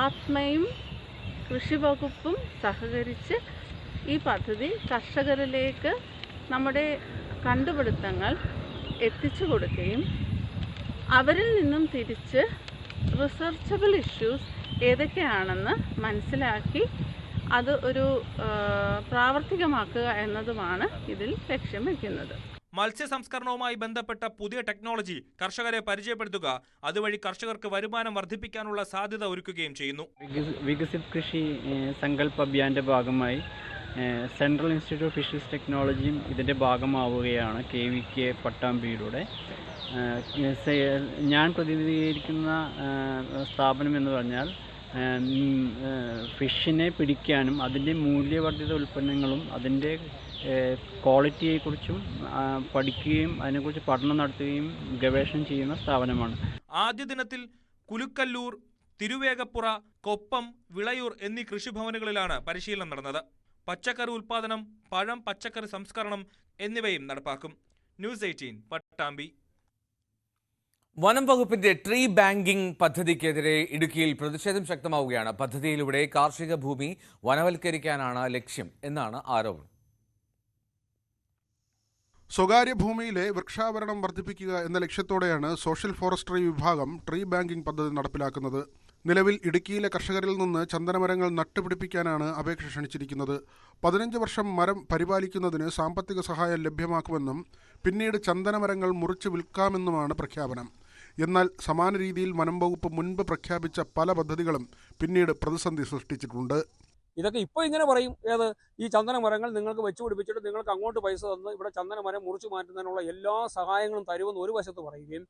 ആത്മയും കൃഷി വകുപ്പും സഹകരിച്ച് ഈ പദ്ധതി കർഷകരിലേക്ക് നമ്മുടെ കണ്ടുപിടുത്തങ്ങൾ എത്തിച്ചു കൊടുക്കുകയും അവരിൽ നിന്നും തിരിച്ച് റിസർച്ചബിൾ ഇഷ്യൂസ് ഏതൊക്കെയാണെന്ന് മനസ്സിലാക്കി അത് ഒരു പ്രാവർത്തികമാക്കുക എന്നതുമാണ് ഇതിൽ ലക്ഷ്യം വയ്ക്കുന്നത്. മത്സ്യ സംസ്കരണവുമായി ബന്ധപ്പെട്ട പുതിയ ടെക്നോളജി കർഷകരെ പരിചയപ്പെടുത്തുക, അതുവഴി കർഷകർക്ക് വരുമാനം വർദ്ധിപ്പിക്കാനുള്ള സാധ്യത ഒരുക്കുകയും ചെയ്യുന്നു. വികസിത് കൃഷി സങ്കല്പ് അഭിയാന്റെ ഭാഗമായി സെൻട്രൽ ഇൻസ്റ്റിറ്റ്യൂട്ട് ഓഫ് ഫിഷറീസ് ടെക്നോളജിയും ഇതിൻ്റെ ഭാഗമാവുകയാണ്. KVK പട്ടാമ്പിയിലൂടെ ഞാൻ പ്രതിനിധീകരിക്കുന്ന സ്ഥാപനം എന്ന് പറഞ്ഞാൽ ഫിഷിനെ പിടിക്കാനും അതിൻ്റെ മൂല്യവർദ്ധിത ഉൽപ്പന്നങ്ങളും അതിൻ്റെ ക്വാളിറ്റിയെക്കുറിച്ചും പഠിക്കുകയും അതിനെക്കുറിച്ച് പഠനം നടത്തുകയും ഗവേഷണം ചെയ്യുന്ന സ്ഥാപനമാണ്. ആദ്യ ദിനത്തിൽ കുലുക്കല്ലൂർ, തിരുവേഗപ്പുറ, കൊപ്പം, വിളയൂർ എന്നീ കൃഷിഭവനുകളിലാണ് പരിശീലനം നടന്നത്. പച്ചക്കറി ഉൽപ്പാദനം, പഴം പച്ചക്കറി സംസ്കരണം എന്നിവയും നടപ്പാക്കും. ന്യൂസ് 18 പട്ടാമ്പി. വനം വകുപ്പിന്റെ ട്രീ ബാങ്കിംഗ് പദ്ധതിക്കെതിരെ ഇടുക്കിയിൽ പ്രതിഷേധം ശക്തമാവുകയാണ്. പദ്ധതിയിലൂടെ കാർഷിക ഭൂമി വനവൽക്കരിക്കാനാണ് ലക്ഷ്യം എന്നാണ് ആരോപണം. സ്വകാര്യ ഭൂമിയിലെ വൃക്ഷാവരണം വർദ്ധിപ്പിക്കുക എന്ന ലക്ഷ്യത്തോടെയാണ് സോഷ്യൽ ഫോറസ്ട്രി വിഭാഗം ട്രീ ബാങ്കിംഗ് പദ്ധതി നടപ്പിലാക്കുന്നത്. നിലവിൽ ഇടുക്കിയിലെ കർഷകരിൽ നിന്ന് ചന്ദനമരങ്ങൾ നട്ടുപിടിപ്പിക്കാനാണ് അപേക്ഷ ക്ഷണിച്ചിരിക്കുന്നത്. 15 വർഷം മരം പരിപാലിക്കുന്നതിന് സാമ്പത്തിക സഹായം ലഭ്യമാക്കുമെന്നും പിന്നീട് ചന്ദനമരങ്ങൾ മുറിച്ച് വിൽക്കാമെന്നുമാണ് പ്രഖ്യാപനം. എന്നാൽ സമാന രീതിയിൽ വനം വകുപ്പ് മുൻപ് പ്രഖ്യാപിച്ച പല പദ്ധതികളും പിന്നീട് പ്രതിസന്ധി സൃഷ്ടിച്ചിട്ടുണ്ട്. ഇതൊക്കെ ഇപ്പോൾ ഇങ്ങനെ പറയും, ഏത് ഈ ചന്ദന മരങ്ങൾ നിങ്ങൾക്ക് വെച്ച് പിടിപ്പിച്ചിട്ട് നിങ്ങൾക്ക് അങ്ങോട്ട് പൈസ തന്ന് ഇവിടെ ചന്ദന മരം മുറിച്ചു മാറ്റുന്നതിനുള്ള എല്ലാ സഹായങ്ങളും തരുമെന്ന് ഒരു വശത്ത് പറയുകയും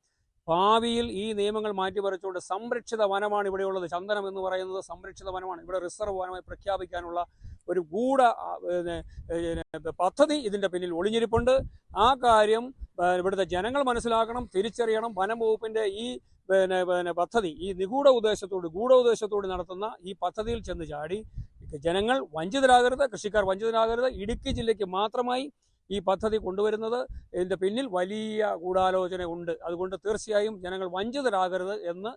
ഭാവിയിൽ ഈ നിയമങ്ങൾ മാറ്റിമറിച്ചുകൊണ്ട് സംരക്ഷിത വനമാണ് ഇവിടെയുള്ളത്. ചന്ദനം എന്ന് പറയുന്നത് സംരക്ഷിത വനമാണ്. ഇവിടെ റിസർവ് വനമായി പ്രഖ്യാപിക്കാനുള്ള ഒരു ഗൂഢ പദ്ധതി ഇതിൻ്റെ പിന്നിൽ ഒളിഞ്ഞിരിപ്പുണ്ട്. ആ കാര്യം ഇവിടുത്തെ ജനങ്ങൾ മനസ്സിലാക്കണം, തിരിച്ചറിയണം. വനം വകുപ്പിൻ്റെ ഈ പദ്ധതി ഈ ഗൂഢ ഉദ്ദേശത്തോട് നടത്തുന്ന ഈ പദ്ധതിയിൽ ചെന്ന് ചാടി ജനങ്ങൾ വഞ്ചിതരാകരുത്, കൃഷിക്കാർ വഞ്ചിതരാകരുത്. ഇടുക്കി ജില്ലയ്ക്ക് മാത്രമായി ഈ പദ്ധതി കൊണ്ടുവരുന്നത് ഇതിൻ്റെ പിന്നിൽ വലിയ ഗൂഢാലോചന ഉണ്ട്. അതുകൊണ്ട് തീർച്ചയായും ജനങ്ങൾ വഞ്ചിതരാകരുത് എന്ന്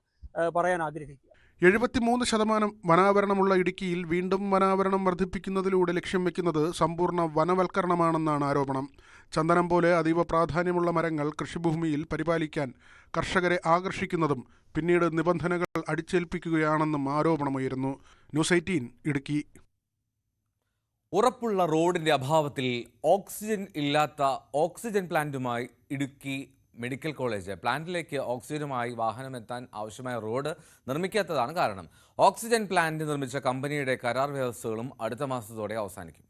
പറയാൻ ആഗ്രഹിക്കുക. 73% വനാവരണമുള്ള ഇടുക്കിയിൽ വീണ്ടും വനാവരണം വർദ്ധിപ്പിക്കുന്നതിലൂടെ ലക്ഷ്യം വെക്കുന്നത് സമ്പൂർണ്ണ വനവൽക്കരണമാണെന്നാണ് ആരോപണം. ചന്ദനം പോലെ അതീവ പ്രാധാന്യമുള്ള മരങ്ങൾ കൃഷിഭൂമിയിൽ പരിപാലിക്കാൻ കർഷകരെ ആകർഷിക്കുന്നതും പിന്നീട് നിബന്ധനകൾ അടിച്ചേൽപ്പിക്കുകയാണെന്നും ആരോപണമുയരുന്നു. ന്യൂസ് 18 ഇടുക്കി. ഉറപ്പുള്ള റോഡിന്റെ അഭാവത്തിൽ ഓക്സിജൻ ഇല്ലാത്ത ഓക്സിജൻ പ്ലാന്റുമായി ഇടുക്കി മെഡിക്കൽ കോളേജ്. പ്ലാന്റിലേക്ക് ഓക്സിജനുമായി വാഹനമെത്താൻ ആവശ്യമായ റോഡ് നിർമ്മിക്കാത്തതാണ് കാരണം. ഓക്സിജൻ പ്ലാന്റ് നിർമ്മിച്ച കമ്പനിയുടെ കരാർ വ്യവസ്ഥകളും അടുത്ത മാസത്തോടെ അവസാനിക്കും.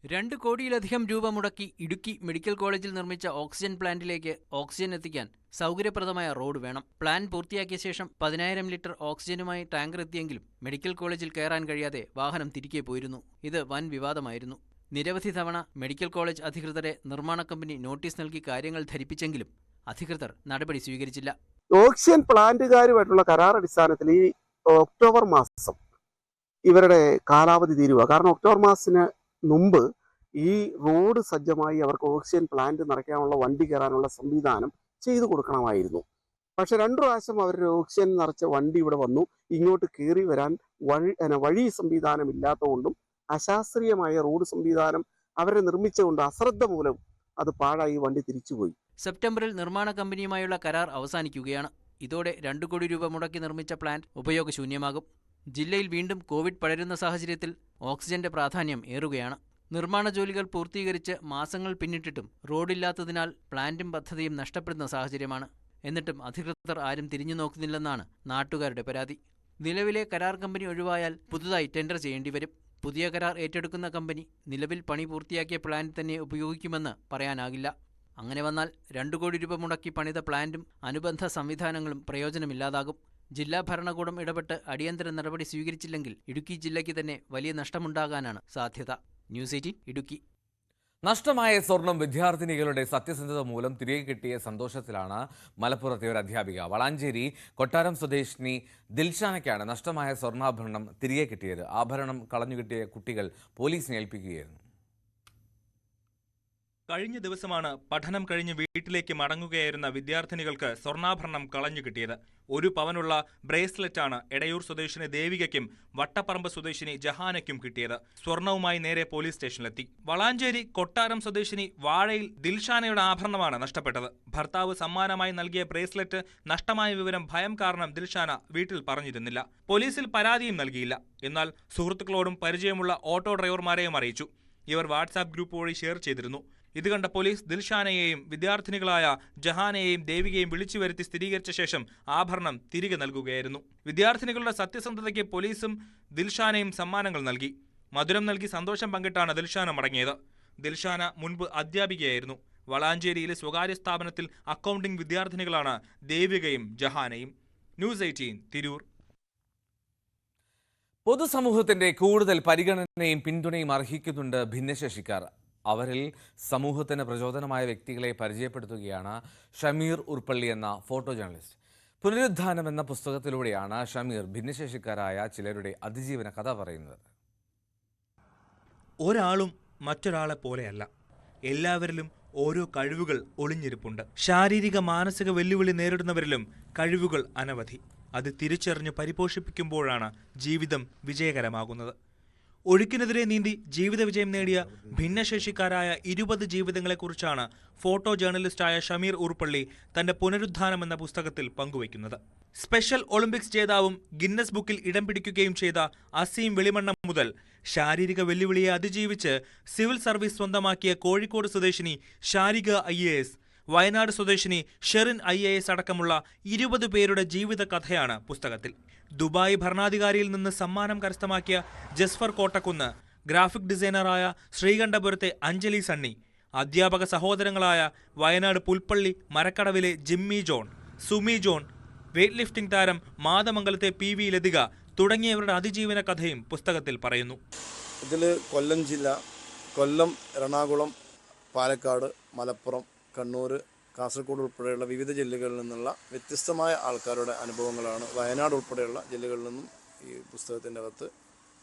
2 കോടിയിലധികം രൂപ മുടക്കി ഇടുക്കി മെഡിക്കൽ കോളേജിൽ നിർമ്മിച്ച ഓക്സിജൻ പ്ലാന്റിലേക്ക് ഓക്സിജൻ എത്തിക്കാൻ സൗകര്യപ്രദമായ റോഡ് വേണം. പ്ലാൻ പൂർത്തിയാക്കിയ ശേഷം 10,000 ലിറ്റർ ഓക്സിജനുമായി ടാങ്കർ എത്തിയെങ്കിലും മെഡിക്കൽ കോളേജിൽ കയറാൻ കഴിയാതെ വാഹനം തിരികെ പോയിരുന്നു. ഇത് വൻ വിവാദമായിരുന്നു. നിരവധി തവണ മെഡിക്കൽ കോളേജ് അധികൃതരെ നിർമ്മാണ കമ്പനി നോട്ടീസ് നൽകി കാര്യങ്ങൾ ധരിപ്പിച്ചെങ്കിലും അധികൃതർ നടപടി സ്വീകരിച്ചില്ല. ഓക്സിജൻ പ്ലാന്റുകാരുമായിട്ടുള്ള കരാർ അടിസ്ഥാനത്തിൽ ഈ ഒക്ടോബർ മാസം ഇവരുടെ കാലാവധി തീരുക. കാരണം ഒക്ടോബർ മാസത്തിന് മുമ്പ് ഈ റോഡ് സജ്ജമായി അവർക്ക് ഓക്സിജൻ പ്ലാന്റ് നിറയ്ക്കാനുള്ള വണ്ടി കയറാനുള്ള സംവിധാനം ചെയ്തു കൊടുക്കണമായിരുന്നു. പക്ഷെ 2 പ്രാവശ്യം അവരുടെ ഓക്സിജൻ നിറച്ച വണ്ടി ഇവിടെ വന്നു. ഇങ്ങോട്ട് കയറി വരാൻ വഴി സംവിധാനം ഇല്ലാത്തതുകൊണ്ടും അശാസ്ത്രീയമായ റോഡ് സംവിധാനം അവരെ നിർമ്മിച്ചുകൊണ്ട് അശ്രദ്ധ മൂലം അത് പാഴായി വണ്ടി തിരിച്ചുപോയി. സെപ്റ്റംബറിൽ നിർമ്മാണ കമ്പനിയുമായുള്ള കരാർ അവസാനിക്കുകയാണ്. ഇതോടെ 2 കോടി രൂപ മുടക്കി നിർമ്മിച്ച പ്ലാന്റ് ഉപയോഗശൂന്യമാകും. ജില്ലയിൽ വീണ്ടും കോവിഡ് പടരുന്ന സാഹചര്യത്തിൽ ഓക്സിജന്റെ പ്രാധാന്യം ഏറുകയാണ്. നിർമ്മാണ ജോലികൾ പൂർത്തീകരിച്ച് മാസങ്ങൾ പിന്നിട്ടിട്ടും റോഡില്ലാത്തതിനാൽ പ്ലാന്റും പദ്ധതിയും നഷ്ടപ്പെടുന്ന സാഹചര്യമാണ്. എന്നിട്ടും അധികൃതർ ആരും തിരിഞ്ഞു നോക്കുന്നില്ലെന്നാണ് നാട്ടുകാരുടെ പരാതി. നിലവിലെ കരാർ കമ്പനി ഒഴിവായാൽ പുതുതായി ടെൻഡർ ചെയ്യേണ്ടി വരും. പുതിയ കരാർ ഏറ്റെടുക്കുന്ന കമ്പനി നിലവിൽ പണി പൂർത്തിയാക്കിയ പ്ലാന്റ് തന്നെ ഉപയോഗിക്കുമെന്ന് പറയാനാകില്ല. അങ്ങനെ വന്നാൽ 2 കോടി രൂപ മുടക്കി പണിത പ്ലാന്റും അനുബന്ധ സംവിധാനങ്ങളും പ്രയോജനമില്ലാതാകും. ജില്ലാ ഭരണകൂടം ഇടപെട്ട് അടിയന്തര നടപടി സ്വീകരിച്ചില്ലെങ്കിൽ ഇടുക്കി ജില്ലയ്ക്ക് തന്നെ വലിയ നഷ്ടമുണ്ടാകാനാണ് സാധ്യത. ന്യൂസ് 18 ഇടുക്കി. നഷ്ടമായ സ്വർണം വിദ്യാർത്ഥിനികളുടെ സത്യസന്ധത മൂലം തിരികെ കിട്ടിയ സന്തോഷത്തിലാണ് മലപ്പുറത്തെ ഒരു അധ്യാപിക. വളാഞ്ചേരി കൊട്ടാരം സ്വദേശിനി ദിൽഷാനയ്ക്കാണ് നഷ്ടമായ സ്വർണ്ണാഭരണം തിരികെ കിട്ടിയത്. ആഭരണം കളഞ്ഞുകിട്ടിയ കുട്ടികൾ പോലീസിനെ ഏൽപ്പിക്കുകയായിരുന്നു. കഴിഞ്ഞ ദിവസമാണ് പഠനം കഴിഞ്ഞ് വീട്ടിലേക്ക് മടങ്ങുകയായിരുന്ന വിദ്യാർത്ഥിനികൾക്ക് സ്വർണ്ണാഭരണം കളഞ്ഞു കിട്ടിയത്. 1 പവനുള്ള ബ്രേസ്ലെറ്റാണ് എടയൂർ സ്വദേശിനി ദേവികയ്ക്കും വട്ടപ്പറമ്പ് സ്വദേശിനി ജഹാനയ്ക്കും കിട്ടിയത്. സ്വർണവുമായി നേരെ പോലീസ് സ്റ്റേഷനിലെത്തി. വളാഞ്ചേരി കൊട്ടാരം സ്വദേശിനി വാഴയിൽ ദിൽഷാനയുടെ ആഭരണമാണ് നഷ്ടപ്പെട്ടത്. ഭർത്താവ് സമ്മാനമായി നൽകിയ ബ്രേസ്ലെറ്റ് നഷ്ടമായ വിവരം ഭയം കാരണം ദിൽഷാന വീട്ടിൽ പറഞ്ഞിരുന്നില്ല. പോലീസിൽ പരാതിയും നൽകിയില്ല. എന്നാൽ സുഹൃത്തുക്കളോടും പരിചയമുള്ള ഓട്ടോ ഡ്രൈവർമാരെയും അറിയിച്ചു. ഇവർ വാട്സാപ്പ് ഗ്രൂപ്പ് വഴി ഷെയർ ചെയ്തിരുന്നു. ഇത് കണ്ട പോലീസ് ദിൽഷാനയെയും വിദ്യാർത്ഥിനികളായ ജഹാനയെയും ദേവികയെയും വിളിച്ചു വരുത്തി സ്ഥിരീകരിച്ച ശേഷം ആഭരണം തിരികെ നൽകുകയായിരുന്നു. വിദ്യാർത്ഥിനികളുടെ സത്യസന്ധതയ്ക്ക് പോലീസും ദിൽഷാനയും സമ്മാനങ്ങൾ നൽകി. മധുരം നൽകി സന്തോഷം പങ്കിട്ടാണ് ദിൽഷാന മടങ്ങിയത്. ദിൽഷാന മുൻപ് അധ്യാപികയായിരുന്നു. വളാഞ്ചേരിയിലെ സ്വകാര്യ സ്ഥാപനത്തിൽ അക്കൗണ്ടിംഗ് വിദ്യാർത്ഥിനികളാണ് ദേവികയും ജഹാനയും. ന്യൂസ് 18 തിരൂർ. പൊതുസമൂഹത്തിന്റെ കൂടുതൽ പരിഗണനയും പിന്തുണയും അർഹിക്കുന്നുണ്ട് ഭിന്നശേഷിക്കാർ. അവരിൽ സമൂഹത്തിന് പ്രചോദനമായ വ്യക്തികളെ പരിചയപ്പെടുത്തുകയാണ് ഷമീർ ഉർപ്പള്ളി എന്ന ഫോട്ടോ ജേർണലിസ്റ്റ്. പുനരുദ്ധാനം എന്ന പുസ്തകത്തിലൂടെയാണ് ഷമീർ ഭിന്നശേഷിക്കാരായ ചിലരുടെ അതിജീവന കഥ പറയുന്നത്. ഒരാളും മറ്റൊരാളെ പോലെയല്ല. എല്ലാവരിലും ഓരോ കഴിവുകൾ ഒളിഞ്ഞിരിപ്പുണ്ട്. ശാരീരിക മാനസിക വെല്ലുവിളി നേരിടുന്നവരിലും കഴിവുകൾ അനവധി. അത് തിരിച്ചറിഞ്ഞ് പരിപോഷിപ്പിക്കുമ്പോഴാണ് ജീവിതം വിജയകരമാകുന്നത്. ഒഴുക്കിനെതിരെ നീന്തി ജീവിത വിജയം നേടിയ ഭിന്നശേഷിക്കാരായ 20 ജീവിതങ്ങളെക്കുറിച്ചാണ് ഫോട്ടോ ജേർണലിസ്റ്റായ ഷമീർ ഉർപ്പള്ളി തന്റെ പുനരുദ്ധാനം എന്ന പുസ്തകത്തിൽ പങ്കുവയ്ക്കുന്നത്. സ്പെഷ്യൽ ഒളിമ്പിക്സ് ജേതാവും ഗിന്നസ് ബുക്കിൽ ഇടം പിടിക്കുകയും ചെയ്ത അസീം വെളിമണ്ണം മുതൽ ശാരീരിക വെല്ലുവിളിയെ അതിജീവിച്ച് സിവിൽ സർവീസ് സ്വന്തമാക്കിയ കോഴിക്കോട് സ്വദേശിനി ഷാരിക IAS, വയനാട് സ്വദേശിനി ഷെറിൻ IAS അടക്കമുള്ള 20 പേരുടെ ജീവിത കഥയാണ് പുസ്തകത്തിൽ. ദുബായ് ഭരണാധികാരിയിൽ നിന്ന് സമ്മാനം കരസ്ഥമാക്കിയ ജസ്ഫർ കോട്ടക്കുന്ന്, ഗ്രാഫിക് ഡിസൈനറായ ശ്രീകണ്ഠപുരത്തെ അഞ്ജലി സണ്ണി, അധ്യാപക സഹോദരങ്ങളായ വയനാട് പുൽപ്പള്ളി മരക്കടവിലെ ജിമ്മി ജോൺ, സുമി ജോൺ, വെയ്റ്റ് ലിഫ്റ്റിംഗ് താരം മാതമംഗലത്തെ PV ലതിക തുടങ്ങിയവരുടെ അതിജീവന കഥയും പുസ്തകത്തിൽ പറയുന്നു. ഇതിൽ കൊല്ലം ജില്ല, കൊല്ലം, എറണാകുളം, പാലക്കാട്, മലപ്പുറം, കണ്ണൂർ, കാസർഗോഡ് ഉൾപ്പെടെയുള്ള വിവിധ ജില്ലകളിൽ നിന്നുള്ള വ്യത്യസ്തമായ ആൾക്കാരുടെ അനുഭവങ്ങളാണ് വയനാട് ഉൾപ്പെടെയുള്ള ജില്ലകളിൽ നിന്നും ഈ പുസ്തകത്തിൻ്റെ അകത്ത്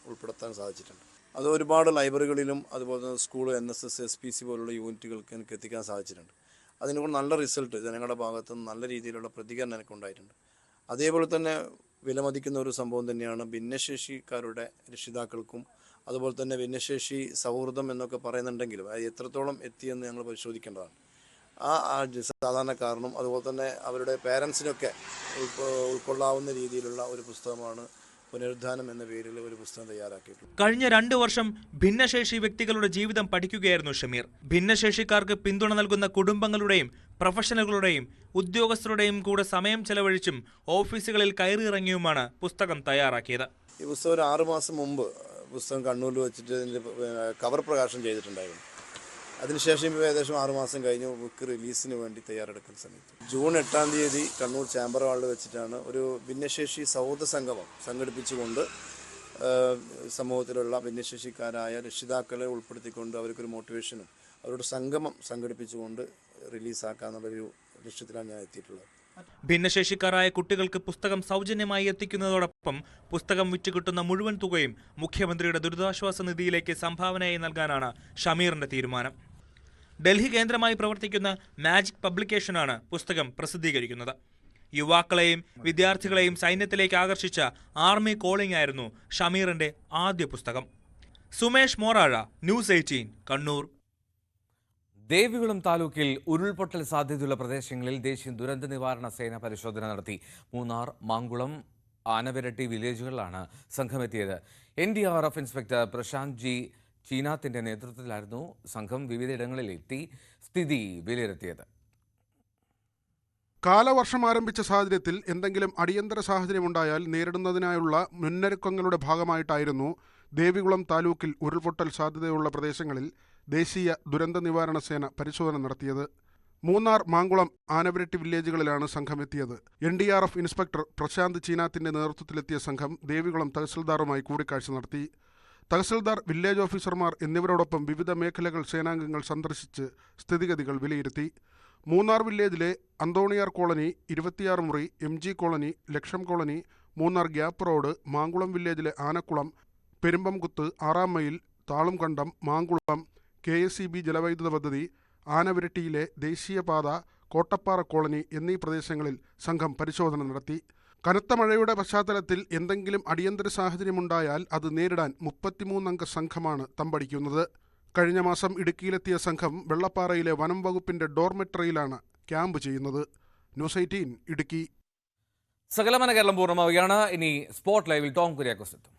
ഉൾപ്പെടുത്താൻ സാധിച്ചിട്ടുണ്ട്. അത് ഒരുപാട് ലൈബ്രറികളിലും അതുപോലെ തന്നെ സ്കൂൾ, NSS, SPC പോലുള്ള യൂണിറ്റുകൾക്ക് എനിക്ക് എത്തിക്കാൻ സാധിച്ചിട്ടുണ്ട്. അതിനുകൊണ്ട് നല്ല റിസൾട്ട് ജനങ്ങളുടെ ഭാഗത്തു നിന്ന് നല്ല രീതിയിലുള്ള പ്രതികരണം എനിക്കുണ്ടായിട്ടുണ്ട്. അതേപോലെ തന്നെ വിലമതിക്കുന്ന ഒരു സംഭവം തന്നെയാണ് ഭിന്നശേഷിക്കാരുടെ രക്ഷിതാക്കൾക്കും അതുപോലെ തന്നെ ഭിന്നശേഷി സൗഹൃദം എന്നൊക്കെ പറയുന്നുണ്ടെങ്കിലും അത് എത്രത്തോളം എത്തിയെന്ന് ഞങ്ങൾ പരിശോധിക്കേണ്ടതാണ്. ആ സാധാരണക്കാരനും അതുപോലെ തന്നെ അവരുടെ പേരൻസിനൊക്കെ ഉൾക്കൊള്ളാവുന്ന രീതിയിലുള്ള ഒരു പുസ്തകമാണ് പുനരുദ്ധാനം എന്ന പേരിൽ ഒരു പുസ്തകം തയ്യാറാക്കിയിട്ടുള്ളത്. കഴിഞ്ഞ 2 വർഷം ഭിന്നശേഷി വ്യക്തികളുടെ ജീവിതം പഠിക്കുകയായിരുന്നു ഷമീർ. ഭിന്നശേഷിക്കാർക്ക് പിന്തുണ നൽകുന്ന കുടുംബങ്ങളുടെയും പ്രൊഫഷണലുകളുടെയും ഉദ്യോഗസ്ഥരുടെയും കൂടെ സമയം ചെലവഴിച്ചും ഓഫീസുകളിൽ കയറിയിറങ്ങിയുമാണ് പുസ്തകം തയ്യാറാക്കിയത്. ഈ പുസ്തകം ഒരു 6 മാസം മുമ്പ് പുസ്തകം കണ്ണൂരിൽ വെച്ചിട്ട് ഇതിൻ്റെ കവർ പ്രകാശനം ചെയ്തിട്ടുണ്ടായിരുന്നു. അതിനുശേഷം ഇപ്പോൾ ഏകദേശം 6 മാസം കഴിഞ്ഞ് ബുക്ക് റിലീസിന് വേണ്ടി തയ്യാറെടുക്കുന്ന സമയത്ത് ജൂൺ 8-ാം തീയതി കണ്ണൂർ ചാമ്പർ ഹാളിൽ വെച്ചിട്ടാണ് ഒരു ഭിന്നശേഷി സൗഹൃദ സംഗമം സംഘടിപ്പിച്ചുകൊണ്ട് സമൂഹത്തിലുള്ള ഭിന്നശേഷിക്കാരായ രക്ഷിതാക്കളെ ഉൾപ്പെടുത്തിക്കൊണ്ട് അവർക്കൊരു മോട്ടിവേഷനും അവരുടെ സംഗമം സംഘടിപ്പിച്ചുകൊണ്ട് റിലീസാക്കാന്നുള്ളൊരു ലക്ഷ്യത്തിലാണ് ഞാൻ എത്തിയിട്ടുള്ളത്. ഭിന്നശേഷിക്കാരായ കുട്ടികൾക്ക് പുസ്തകം സൗജന്യമായി എത്തിക്കുന്നതോടൊപ്പം പുസ്തകം വിറ്റുകിട്ടുന്ന മുഴുവൻ തുകയും മുഖ്യമന്ത്രിയുടെ ദുരിതാശ്വാസ നിധിയിലേക്ക് സംഭാവനയായി നൽകാനാണ് ഷമീറിന്റെ തീരുമാനം. ഡൽഹി കേന്ദ്രമായി പ്രവർത്തിക്കുന്ന മാജിക് പബ്ലിക്കേഷനാണ് പുസ്തകം പ്രസിദ്ധീകരിക്കുന്നത്. യുവാക്കളെയും വിദ്യാർത്ഥികളെയും സൈന്യത്തിലേക്ക് ആകർഷിച്ച ആർമി കോളിംഗ് ആയിരുന്നു ഷമീറിന്റെ ആദ്യ പുസ്തകം. സുമേഷ് മോറാഴ, ന്യൂസ് 18, കണ്ണൂർ. ദേവികുളം താലൂക്കിൽ ഉരുൾപൊട്ടൽ സാധ്യതയുള്ള പ്രദേശങ്ങളിൽ ദേശീയ ദുരന്ത നിവാരണ സേന പരിശോധന നടത്തി. മൂന്നാർ, മാങ്കുളം, ആനവിരട്ടി വില്ലേജുകളിലാണ് സംഘമെത്തിയത്. NDRF inspector Prashanth G. ചീനാത്തിന്റെ നേതൃത്വത്തിലായിരുന്നു സംഘം വിവിധയിടങ്ങളിലെത്തി സ്ഥിതി വിലയിരുത്തിയത്. കാലവർഷം ആരംഭിച്ച സാഹചര്യത്തിൽ എന്തെങ്കിലും അടിയന്തര സാഹചര്യമുണ്ടായാൽ നേരിടുന്നതിനായുള്ള മുന്നൊരുക്കങ്ങളുടെ ഭാഗമായിട്ടായിരുന്നു ദേവികുളം താലൂക്കിൽ ഉരുൾപൊട്ടൽ സാധ്യതയുള്ള പ്രദേശങ്ങളിൽ ദേശീയ ദുരന്ത നിവാരണ സേന പരിശോധന നടത്തിയത്. മൂന്നാർ, മാങ്കുളം, ആനവിരട്ടി വില്ലേജുകളിലാണ് സംഘമെത്തിയത്. NDRF ഇൻസ്പെക്ടർ പ്രശാന്ത് ചീനാത്തിന്റെ നേതൃത്വത്തിലെത്തിയ സംഘം ദേവികുളം തഹസിൽദാറുമായി കൂടിക്കാഴ്ച നടത്തി. തഹസിൽദാർ, വില്ലേജ് ഓഫീസർമാർ എന്നിവരോടൊപ്പം വിവിധ മേഖലകൾ സേനാംഗങ്ങൾ സന്ദർശിച്ച് സ്ഥിതിഗതികൾ വിലയിരുത്തി. മൂന്നാർ വില്ലേജിലെ അന്തോണിയാർ കോളനി, 26 മുറി, MG colony, Laksham colony, Munnar gap road, Mankulam വില്ലേജിലെ ആനക്കുളം, പെരുമ്പംകുത്ത്, 6-ാം മൈൽ, താളുംകണ്ടം, മാങ്കുളം, KSEB ജലവൈദ്യുത പദ്ധതി, ആനവിരട്ടിയിലെ ദേശീയപാത, കോട്ടപ്പാറ കോളനി എന്നീ പ്രദേശങ്ങളിൽ സംഘം പരിശോധന നടത്തി. കനത്ത മഴയുടെ പശ്ചാത്തലത്തിൽ എന്തെങ്കിലും അടിയന്തര സാഹചര്യമുണ്ടായാൽ അത് നേരിടാൻ 33 അംഗ സംഘമാണ് തമ്പടിക്കുന്നത്. കഴിഞ്ഞ മാസം ഇടുക്കിയിലെത്തിയ സംഘം വെള്ളപ്പാറയിലെ വനം വകുപ്പിന്റെ ഡോർമെട്രിയിലാണ് ക്യാമ്പ് ചെയ്യുന്നത്. ന്യൂസ് 18, ഇടുക്കി. സകലമന കേരളം പൂർണ്ണമാവുകയാണ്. ഇനി സ്പോട്ട് ലൈവിൽ ടോം കുര്യാക്കോസ് എത്തും.